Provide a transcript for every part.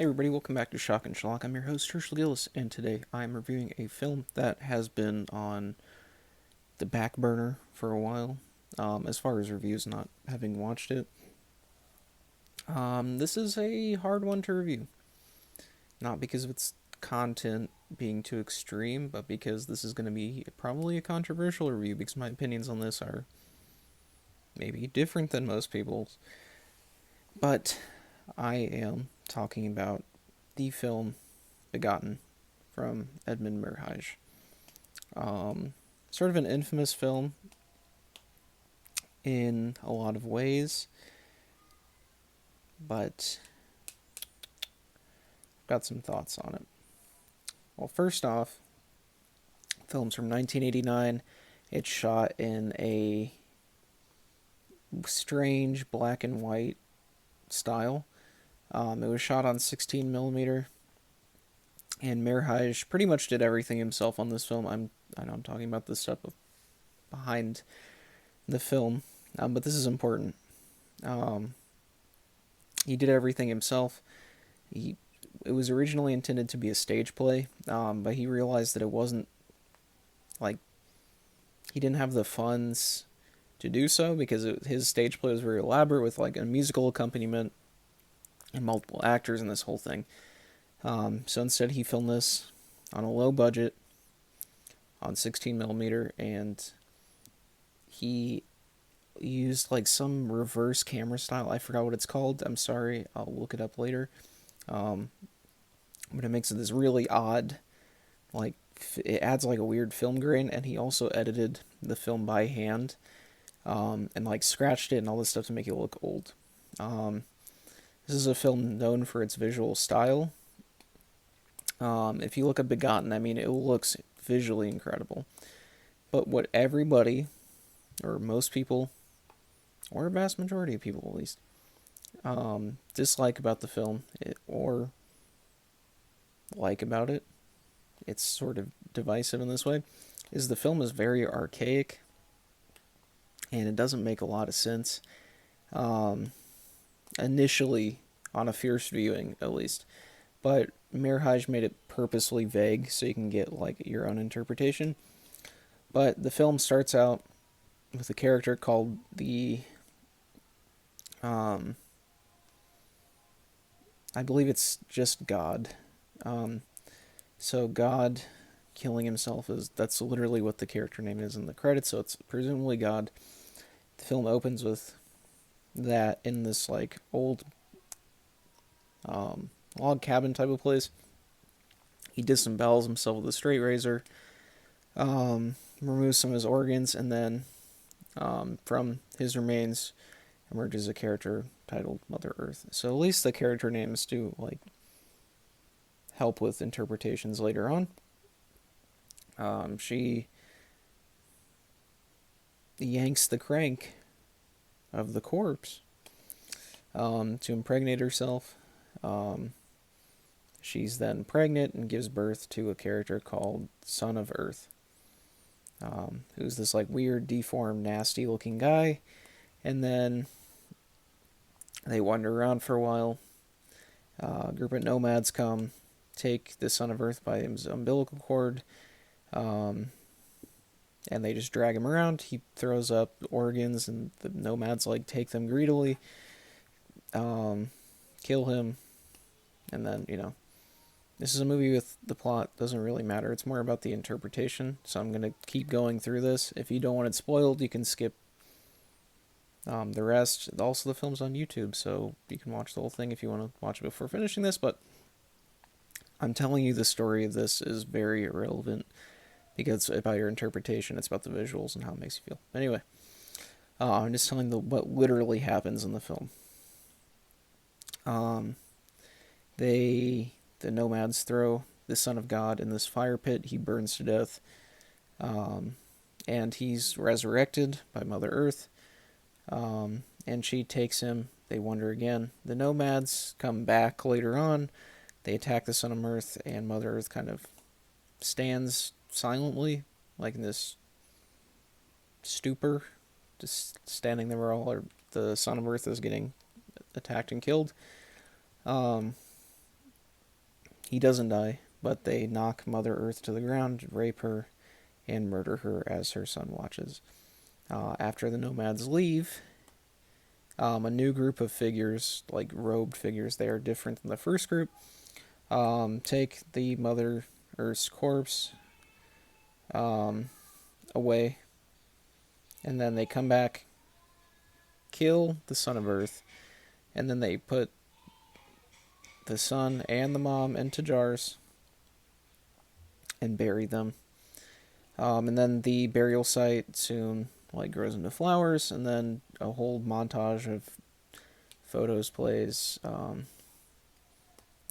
Hey everybody, welcome back to Shock and Schlock. I'm your host, Herschel Gillis, and today I'm reviewing a film that has been on the back burner for a while, as far as reviews, not having watched it. This is a hard one to review, not because of its content being too extreme, but because this is going to be probably a controversial review because my opinions on this are maybe different than most people's. But I am talking about the film Begotten from Edmund Mirhaj. Sort of an infamous film in a lot of ways, but I've got some thoughts on it. Well, first off, film's from 1989. It's shot in a strange black and white style. It was shot on 16 millimeter, and Mirhaj pretty much did everything himself on this film. I know I'm talking about the stuff behind the film, but this is important. Um, he did everything himself. It was originally intended to be a stage play, but he realized that it wasn't like he didn't have the funds to do so because his stage play was very elaborate with like a musical accompaniment and multiple actors and this whole thing. So instead, he filmed this on a low budget on 16 millimeter, and he used like some reverse camera style. I forgot what it's called. I'm sorry. I'll look it up later. Um, but it makes it this really odd, like it adds like a weird film grain, and he also edited the film by hand, and like scratched it and all this stuff to make it look old. Um, this is a film known for its visual style. If you look at Begotten, I mean, it looks visually incredible. But what everybody, or most people, or a vast majority of people at least, dislike about the film, or like about it, it's sort of divisive in this way, is the film is very archaic, and it doesn't make a lot of sense. Um, Initially, on a fierce viewing, at least. But Mirhaj made it purposely vague so you can get like your own interpretation. But the film starts out with a character called um, I believe it's just God. Um, so God killing himself that's literally what the character name is in the credits. So it's presumably God. The film opens with that in this like old um, log cabin type of place. He disembowels himself with a straight razor, removes some of his organs, and then from his remains emerges a character titled Mother Earth. So at least the character names do like help with interpretations later on. She yanks the crank of the corpse to impregnate herself. Um, she's then pregnant and gives birth to a character called Son of Earth, who's this like weird, deformed, nasty looking guy. And then they wander around for a while. A group of nomads come, take the Son of Earth by his umbilical cord, um, and they just drag him around. He throws up organs, and the nomads like take them greedily, kill him, and then this is a movie with the plot doesn't really matter. It's more about the interpretation. So I'm gonna keep going through this. If you don't want it spoiled, you can skip the rest. Also, the film's on YouTube, so you can watch the whole thing if you want to watch it before finishing this. But I'm telling you, the story of this is very irrelevant because it's about your interpretation. It's about the visuals and how it makes you feel. Anyway, I'm just telling what literally happens in the film. Um, the nomads throw the Son of God in this fire pit. He burns to death, um, and he's resurrected by Mother Earth. And she takes him. They wander again. The nomads come back later on. They attack the Son of Earth, and Mother Earth kind of stands silently, like in this stupor, just standing there while the Son of Earth is getting attacked and killed. Um, He doesn't die, but they knock Mother Earth to the ground, rape her, and murder her as her son watches. After the nomads leave, a new group of figures, like robed figures, they are different than the first group, take the Mother Earth's corpse away, and then they come back, kill the Son of Earth, and then they put the son and the mom into jars and bury them. And then the burial site soon grows into flowers, and then a whole montage of photos plays,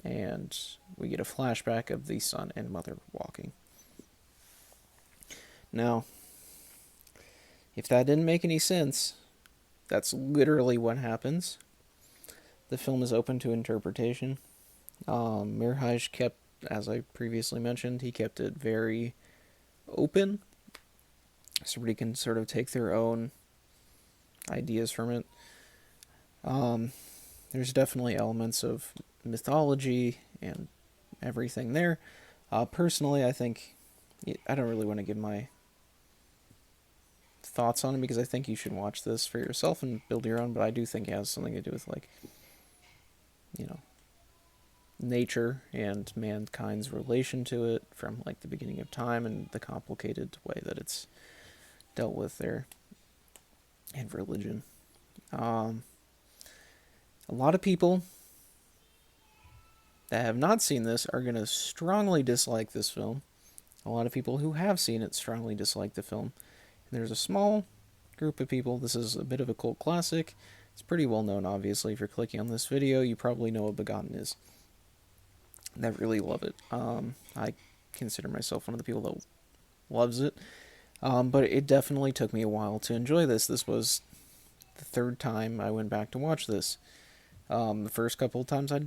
and we get a flashback of the son and mother walking. Now, if that didn't make any sense, that's literally what happens. The film is open to interpretation. Mirhaj kept, as I previously mentioned, he kept it very open, so everybody can sort of take their own ideas from it. There's definitely elements of mythology and everything there. Personally, I think I don't really want to give my thoughts on it because I think you should watch this for yourself and build your own. But I do think it has something to do with nature and mankind's relation to it from the beginning of time and the complicated way that it's dealt with there, and religion. A lot of people that have not seen this are going to strongly dislike this film. A lot of people who have seen it strongly dislike the film. And there's a small group of people. This is a bit of a cult classic. It's pretty well known, obviously. If you're clicking on this video, you probably know what Begotten is. That really love it. I consider myself one of the people that loves it. But it definitely took me a while to enjoy this. This was the third time I went back to watch this. The first couple of times I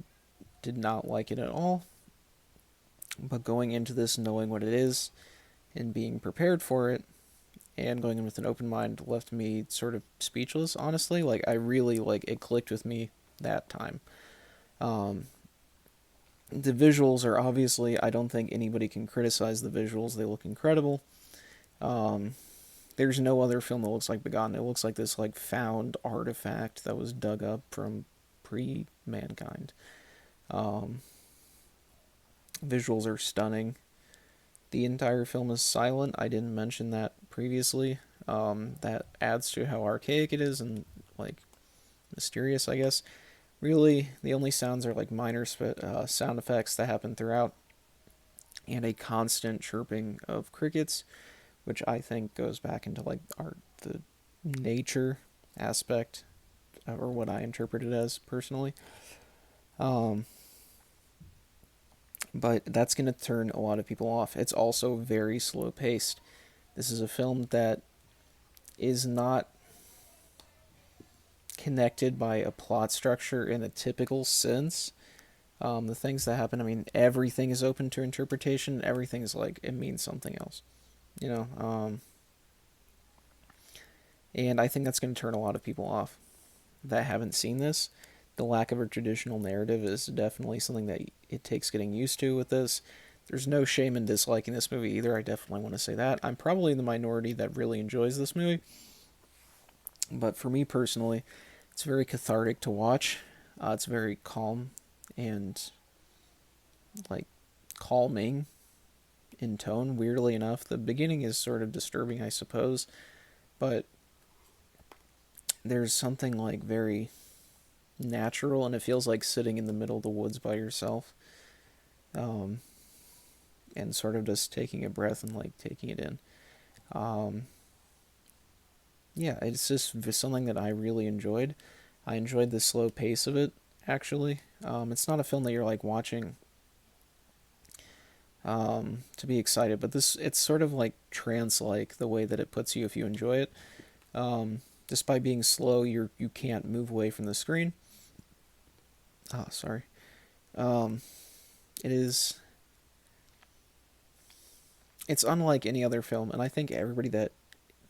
did not like it at all. But going into this knowing what it is and being prepared for it and going in with an open mind left me sort of speechless, honestly. I really, it clicked with me that time. The visuals are obviously, I don't think anybody can criticize the visuals. They look incredible. There's no other film that looks like Begotten. It looks like this found artifact that was dug up from pre-mankind. Visuals are stunning. The entire film is silent. I didn't mention that previously. That adds to how archaic it is and mysterious, I guess. Really, the only sounds are minor sound effects that happen throughout, and a constant chirping of crickets, which I think goes back into the nature aspect, or what I interpret it as personally. But that's going to turn a lot of people off. It's also very slow paced. This is a film that is not connected by a plot structure in a typical sense. The things that happen, everything is open to interpretation. Everything is it means something else. And I think that's going to turn a lot of people off that haven't seen this. The lack of a traditional narrative is definitely something that it takes getting used to with this. There's no shame in disliking this movie either. I definitely want to say that. I'm probably in the minority that really enjoys this movie. But for me personally, it's very cathartic to watch. It's very calm and calming in tone. Weirdly enough, the beginning is sort of disturbing, I suppose, but there's something very natural, and it feels like sitting in the middle of the woods by yourself, and sort of just taking a breath and taking it in. Yeah, it's just something that I really enjoyed. I enjoyed the slow pace of it, actually. It's not a film that you're watching to be excited, but it's sort of trance-like the way that it puts you if you enjoy it. Just by being slow, you can't move away from the screen. Oh, sorry. It's unlike any other film, and I think everybody that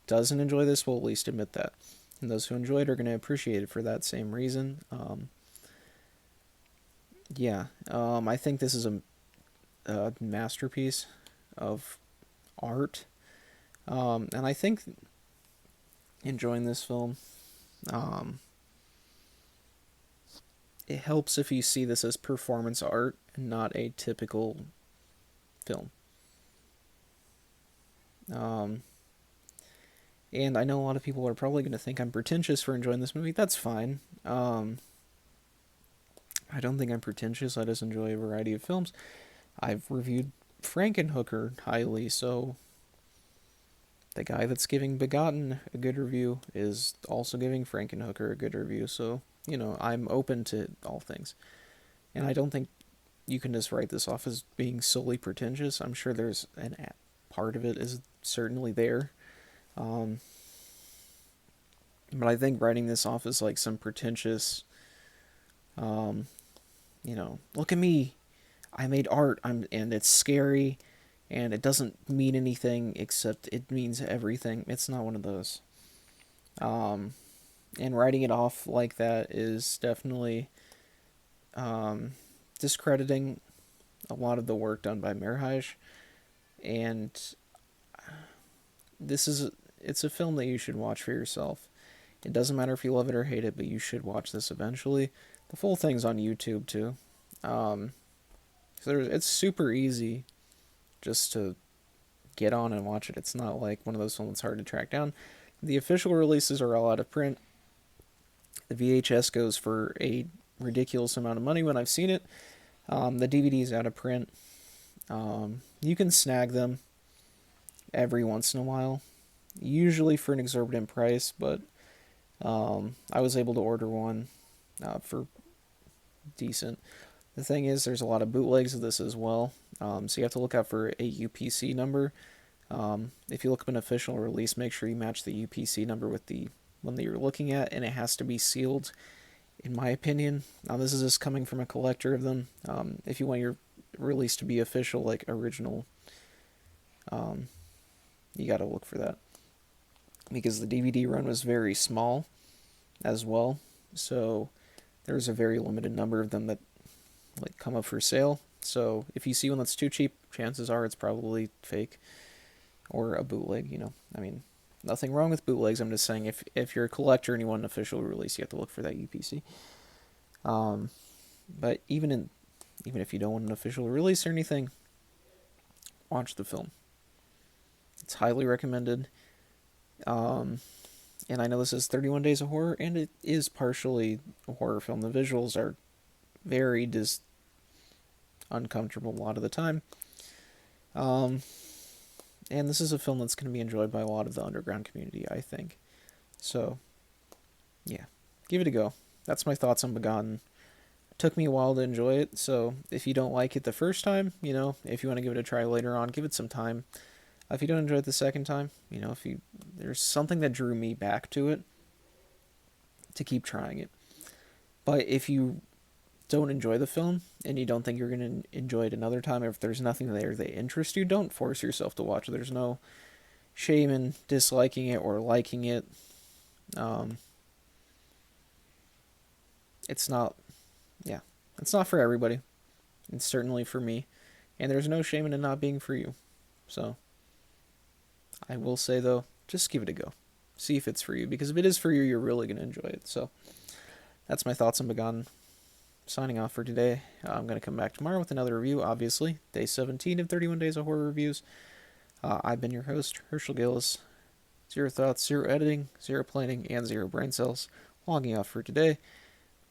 doesn't enjoy this will at least admit that. And those who enjoy it are going to appreciate it for that same reason. I think this is a a masterpiece of art. And I think enjoying this film, um, it helps if you see this as performance art and not a typical film. Um, and I know a lot of people are probably going to think I'm pretentious for enjoying this movie. That's fine. I don't think I'm pretentious. I just enjoy a variety of films. I've reviewed Frankenhooker highly, so the guy that's giving Begotten a good review is also giving Frankenhooker a good review. So, I'm open to all things. And I don't think you can just write this off as being solely pretentious. I'm sure there's an part of it is certainly there. Um, but I think writing this off as like some pretentious, um, look at me, I made art, and it's scary, and it doesn't mean anything except it means everything. It's not one of those. Um, and writing it off like that is definitely um, discrediting a lot of the work done by Mirhaj. And this is it's a film that you should watch for yourself. It doesn't matter if you love it or hate it, but you should watch this eventually. The full thing's on YouTube too. Um, so it's super easy just to get on and watch it. It's not like one of those films that's hard to track down. The official releases are all out of print. The VHS goes for a ridiculous amount of money when I've seen it. The DVD's out of print. You can snag them every once in a while, usually for an exorbitant price, but I was able to order one for decent. The thing is, there's a lot of bootlegs of this as well, so you have to look out for a UPC number. If you look up an official release, make sure you match the UPC number with the one that you're looking at, and it has to be sealed, in my opinion. Now, this is just coming from a collector of them. If you want your release to be official, like original, you gotta look for that. Because the DVD run was very small as well, so there's a very limited number of them that like come up for sale. So if you see one that's too cheap, chances are it's probably fake or a bootleg. I mean, nothing wrong with bootlegs. I'm just saying if you're a collector and you want an official release, you have to look for that UPC. But even if you don't want an official release or anything, watch the film. It's highly recommended. And I know this is 31 Days of Horror, and it is partially a horror film. The visuals are very uncomfortable a lot of the time. And this is a film that's going to be enjoyed by a lot of the underground community, I think. So, yeah, give it a go. That's my thoughts on Begotten. It took me a while to enjoy it, so if you don't like it the first time, if you want to give it a try later on, give it some time. If you don't enjoy it the second time, there's something that drew me back to it, to keep trying it. But if you don't enjoy the film and you don't think you're going to enjoy it another time, or if there's nothing there that interests you, don't force yourself to watch it. There's no shame in disliking it or liking it. It's not, yeah, it's not for everybody. It's certainly for me. And there's no shame in it not being for you. So, I will say though, just give it a go. See if it's for you, because if it is for you, you're really going to enjoy it. So, that's my thoughts on Begotten. Signing off for today. I'm going to come back tomorrow with another review, obviously. Day 17 of 31 Days of Horror Reviews. I've been your host, Herschel Gillis. 0 thoughts, 0 editing, 0 planning, and 0 brain cells. Logging off for today.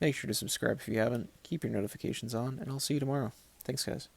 Make sure to subscribe if you haven't. Keep your notifications on, and I'll see you tomorrow. Thanks, guys.